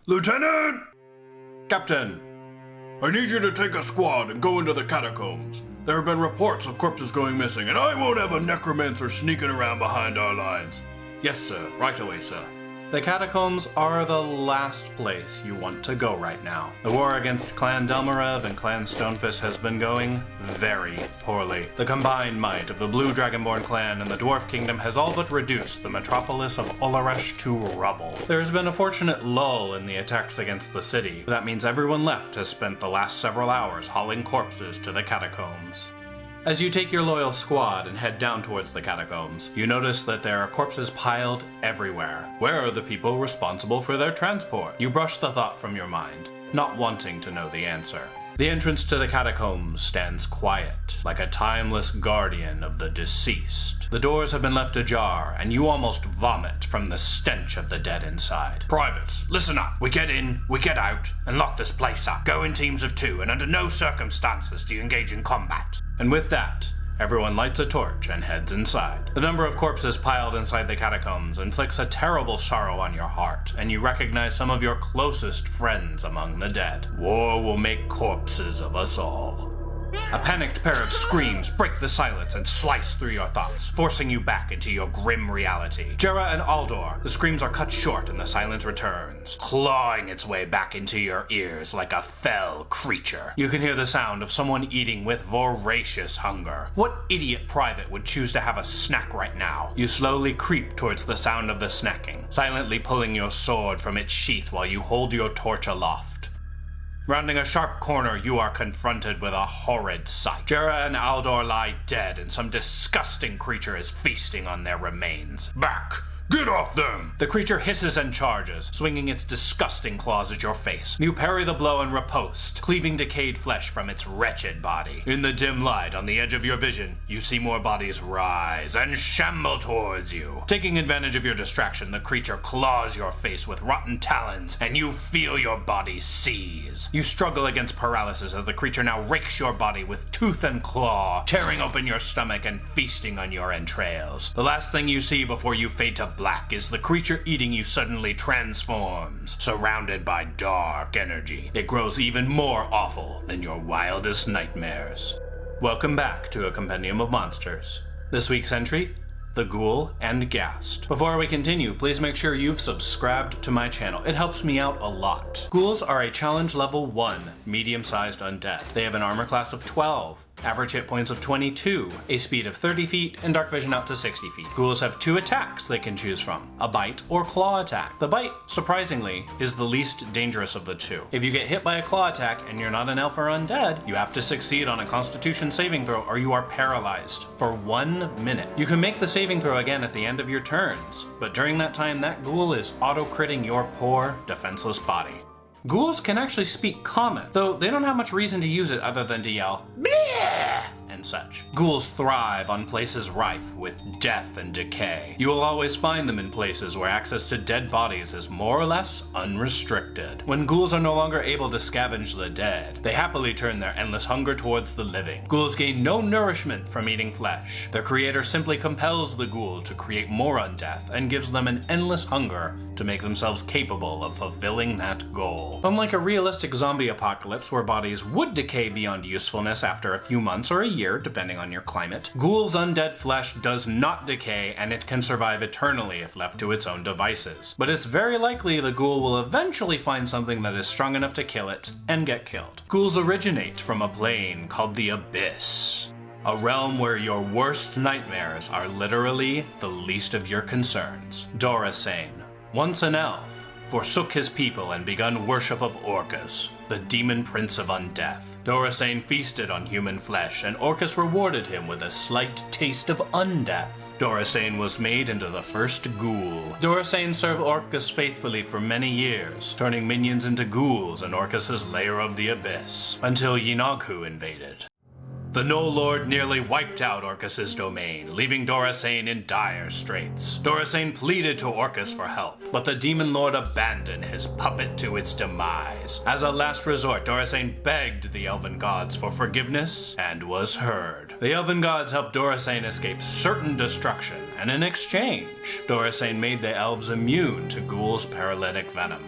Lieutenant! Captain! I need you to take a squad and go into the catacombs. There have been reports of corpses going missing, and I won't have a necromancer sneaking around behind our lines. Yes, sir. Right away, sir. The catacombs are the last place you want to go right now. The war against Clan Delmarev and Clan Stonefist has been going very poorly. The combined might of the Blue Dragonborn clan and the Dwarf Kingdom has all but reduced the metropolis of Olaresh to rubble. There has been a fortunate lull in the attacks against the city. That means everyone left has spent the last several hours hauling corpses to the catacombs. As you take your loyal squad and head down towards the catacombs, you notice that there are corpses piled everywhere. Where are the people responsible for their transport? You brush the thought from your mind, not wanting to know the answer. The entrance to the catacombs stands quiet, like a timeless guardian of the deceased. The doors have been left ajar, and you almost vomit from the stench of the dead inside. Privates, listen up. We get in, we get out, and lock this place up. Go in teams of 2, and under no circumstances do you engage in combat. And with that, everyone lights a torch and heads inside. The number of corpses piled inside the catacombs inflicts a terrible sorrow on your heart, and you recognize some of your closest friends among the dead. War will make corpses of us all. A panicked pair of screams break the silence and slice through your thoughts, forcing you back into your grim reality. Jera and Aldor, the screams are cut short and the silence returns, clawing its way back into your ears like a fell creature. You can hear the sound of someone eating with voracious hunger. What idiot private would choose to have a snack right now? You slowly creep towards the sound of the snacking, silently pulling your sword from its sheath while you hold your torch aloft. Rounding a sharp corner, you are confronted with a horrid sight. Jera and Aldor lie dead, and some disgusting creature is feasting on their remains. Back! Get off them! The creature hisses and charges, swinging its disgusting claws at your face. You parry the blow and riposte, cleaving decayed flesh from its wretched body. In the dim light on the edge of your vision, you see more bodies rise and shamble towards you. Taking advantage of your distraction, the creature claws your face with rotten talons, and you feel your body seize. You struggle against paralysis as the creature now rakes your body with tooth and claw, tearing open your stomach and feasting on your entrails. The last thing you see before you fade to black is the creature eating you suddenly transforms, surrounded by dark energy. It grows even more awful than your wildest nightmares. Welcome back to a Compendium of Monsters. This week's entry, the Ghoul and Ghast. Before we continue, please make sure you've subscribed to my channel. It helps me out a lot. Ghouls are a challenge level 1, medium-sized undead. They have an armor class of 12, average hit points of 22, a speed of 30 feet, and dark vision out to 60 feet. Ghouls have 2 attacks they can choose from, a bite or claw attack. The bite, surprisingly, is the least dangerous of the 2. If you get hit by a claw attack and you're not an elf or undead, you have to succeed on a constitution saving throw or you are paralyzed for 1 minute. You can make the saving throw again at the end of your turns, but during that time that ghoul is auto-critting your poor, defenseless body. Ghouls can actually speak common, though they don't have much reason to use it other than to yell, "Bleh!" and such. Ghouls thrive on places rife with death and decay. You will always find them in places where access to dead bodies is more or less unrestricted. When ghouls are no longer able to scavenge the dead, they happily turn their endless hunger towards the living. Ghouls gain no nourishment from eating flesh. Their creator simply compels the ghoul to create more undeath and gives them an endless hunger to make themselves capable of fulfilling that goal. Unlike a realistic zombie apocalypse where bodies would decay beyond usefulness after a few months or a year, depending on your climate, Ghoul's undead flesh does not decay and it can survive eternally if left to its own devices. But it's very likely the ghoul will eventually find something that is strong enough to kill it and get killed. Ghouls originate from a plane called the Abyss, a realm where your worst nightmares are literally the least of your concerns. Dorasane, once an elf, forsook his people and begun worship of Orcus, the demon prince of undeath. Dorasane feasted on human flesh, and Orcus rewarded him with a slight taste of undeath. Dorasane was made into the first ghoul. Dorasane served Orcus faithfully for many years, turning minions into ghouls in Orcus's lair of the Abyss, until Yinaghu invaded. The No Lord nearly wiped out Orcus's domain, leaving Dorasane in dire straits. Dorasane pleaded to Orcus for help, but the Demon Lord abandoned his puppet to its demise. As a last resort, Dorasane begged the Elven Gods for forgiveness and was heard. The Elven Gods helped Dorasane escape certain destruction, and in exchange, Dorasane made the elves immune to Ghoul's paralytic venom.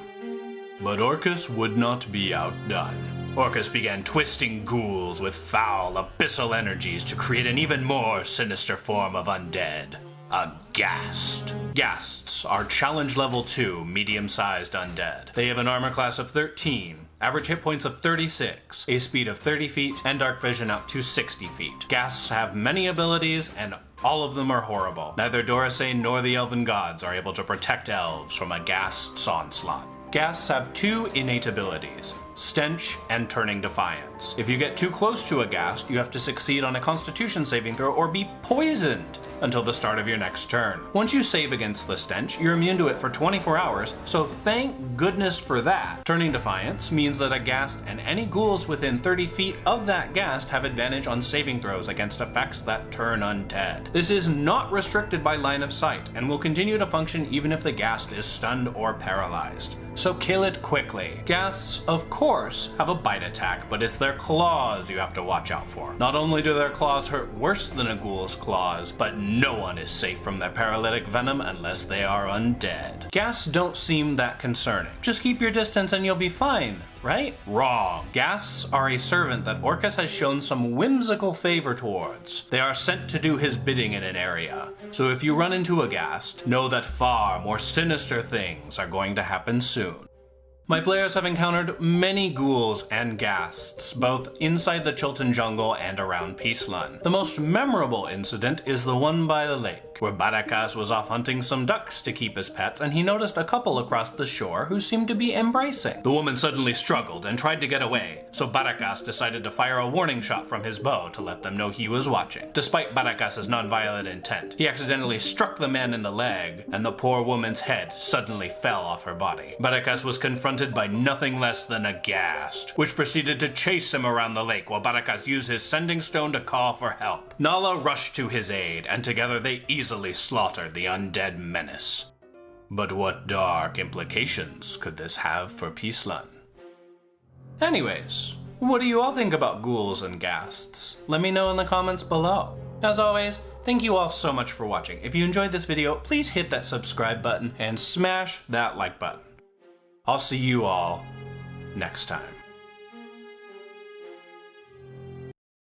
But Orcus would not be outdone. Orcus began twisting ghouls with foul, abyssal energies to create an even more sinister form of undead. A Ghast. Ghasts are challenge level 2, medium-sized undead. They have an armor class of 13, average hit points of 36, a speed of 30 feet, and dark vision up to 60 feet. Ghasts have many abilities, and all of them are horrible. Neither Dorasane nor the Elven Gods are able to protect elves from a Ghast's onslaught. Ghasts have 2 innate abilities, Stench and Turning Defiance. If you get too close to a Ghast, you have to succeed on a Constitution saving throw or be poisoned until the start of your next turn. Once you save against the Stench, you're immune to it for 24 hours, so thank goodness for that. Turning Defiance means that a Ghast and any ghouls within 30 feet of that Ghast have advantage on saving throws against effects that turn undead. This is not restricted by line of sight and will continue to function even if the Ghast is stunned or paralyzed. So kill it quickly. Ghasts, of course, have a bite attack, but it's their claws you have to watch out for. Not only do their claws hurt worse than a ghoul's claws, but no one is safe from their paralytic venom unless they are undead. Ghasts don't seem that concerning. Just keep your distance and you'll be fine, right? Wrong. Ghasts are a servant that Orcus has shown some whimsical favor towards. They are sent to do his bidding in an area. So if you run into a Ghast, know that far more sinister things are going to happen soon. My players have encountered many ghouls and ghasts, both inside the Chilton jungle and around Peacelun. The most memorable incident is the one by the lake, where Barakas was off hunting some ducks to keep as pets, and he noticed a couple across the shore who seemed to be embracing. The woman suddenly struggled and tried to get away, so Barakas decided to fire a warning shot from his bow to let them know he was watching. Despite Barakas' non-violent intent, he accidentally struck the man in the leg, and the poor woman's head suddenly fell off her body. Barakas was confronted by nothing less than a Ghast, which proceeded to chase him around the lake while Barakas used his sending stone to call for help. Nala rushed to his aid, and together they easily slaughtered the undead menace. But what dark implications could this have for Peacelun? Anyways, what do you all think about ghouls and ghasts? Let me know in the comments below. As always, thank you all so much for watching. If you enjoyed this video, please hit that subscribe button and smash that like button. I'll see you all next time.